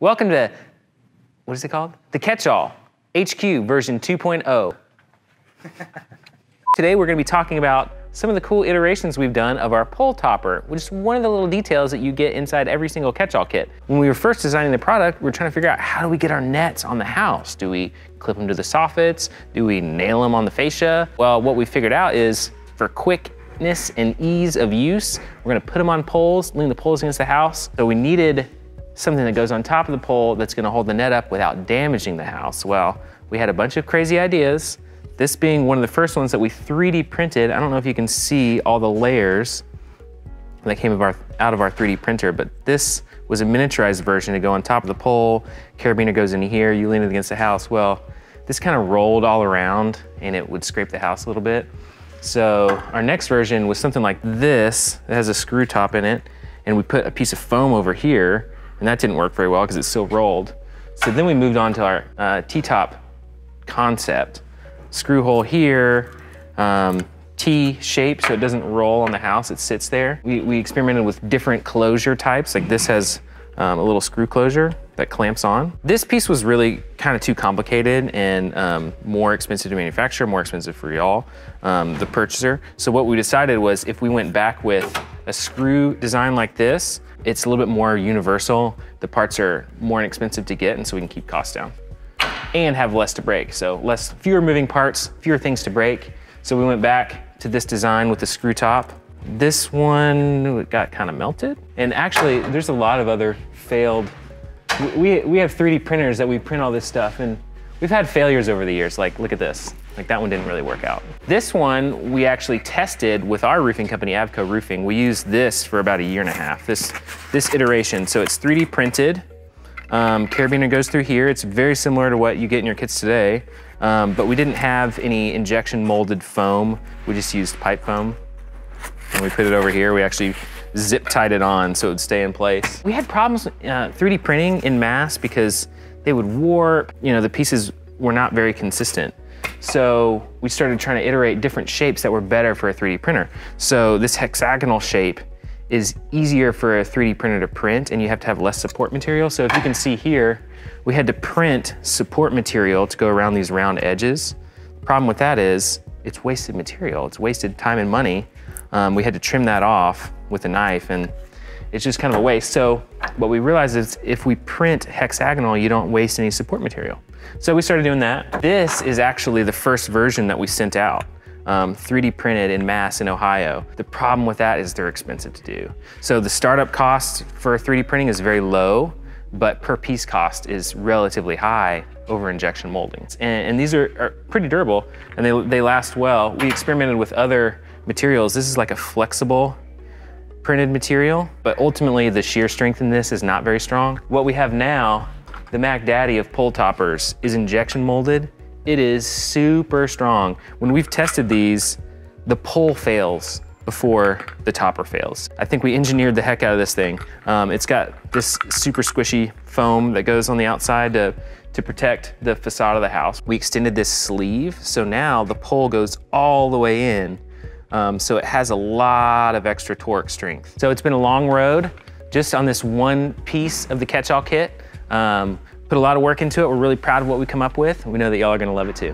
Welcome to, what is it called? The Catch-All HQ version 2.0. Today we're gonna be talking about some of the cool iterations we've done of our pole topper, which is one of the little details that you get inside every single Catch-All kit. When we were first designing the product, we were trying to figure out how do we get our nets on the house? Do we clip them to the soffits? Do we nail them on the fascia? Well, what we figured out is for quickness and ease of use, we're gonna put them on poles, lean the poles against the house. So we needed something that goes on top of the pole that's gonna hold the net up without damaging the house. Well, we had a bunch of crazy ideas. This being one of the first ones that we 3D printed. I don't know if you can see all the layers that came out of our 3D printer, but this was a miniaturized version to go on top of the pole. Carabiner goes in here, you lean it against the house. Well, this kind of rolled all around and it would scrape the house a little bit. So our next version was something like this. It has a screw top in it, and we put a piece of foam over here, and that didn't work very well because it still rolled. So then we moved on to our T-top concept. Screw hole here, T shape so it doesn't roll on the house, it sits there. We experimented with different closure types, like this has a little screw closure that clamps on. This piece was really kind of too complicated and more expensive to manufacture, more expensive for y'all, the purchaser. So what we decided was if we went back with a screw design like this, it's a little bit more universal. The parts are more inexpensive to get, and so we can keep costs down and have less to break. So fewer moving parts, fewer things to break. So we went back to this design with the screw top. This one got kind of melted. And actually, there's a lot of other failed, we have 3D printers that we print all this stuff, and we've had failures over the years. Like, look at this. Like, that one didn't really work out. This one, we actually tested with our roofing company, Avco Roofing. We used this for about a year and a half, this iteration. So it's 3D printed. Carabiner goes through here. It's very similar to what you get in your kits today, but we didn't have any injection molded foam. We just used pipe foam. And we put it over here. We actually zip tied it on so it would stay in place. We had problems 3D printing in mass because they would warp. You know, the pieces were not very consistent. So we started trying to iterate different shapes that were better for a 3D printer. So this hexagonal shape is easier for a 3D printer to print, and you have to have less support material. So if you can see here, we had to print support material to go around these round edges. The problem with that is it's wasted material. It's wasted time and money. We had to trim that off with a knife, and it's just kind of a waste. So what we realized is if we print hexagonal, you don't waste any support material. So we started doing that. This is actually the first version that we sent out. 3D printed in mass in Ohio. The problem with that is they're expensive to do. So the startup cost for 3D printing is very low, but per piece cost is relatively high over injection molding. And these are pretty durable, and they last well. We experimented with other materials. This is like a flexible printed material, but ultimately the shear strength in this is not very strong. What we have now, the Mac Daddy of pole toppers, is injection molded. It is super strong. When we've tested these, the pole fails before the topper fails. I think we engineered the heck out of this thing. It's got this super squishy foam that goes on the outside to protect the facade of the house. We extended this sleeve, so now the pole goes all the way in. So it has a lot of extra torque strength. So it's been a long road just on this one piece of the Catch-All kit. Put a lot of work into it. We're really proud of what we come up with. We know that y'all are gonna love it too.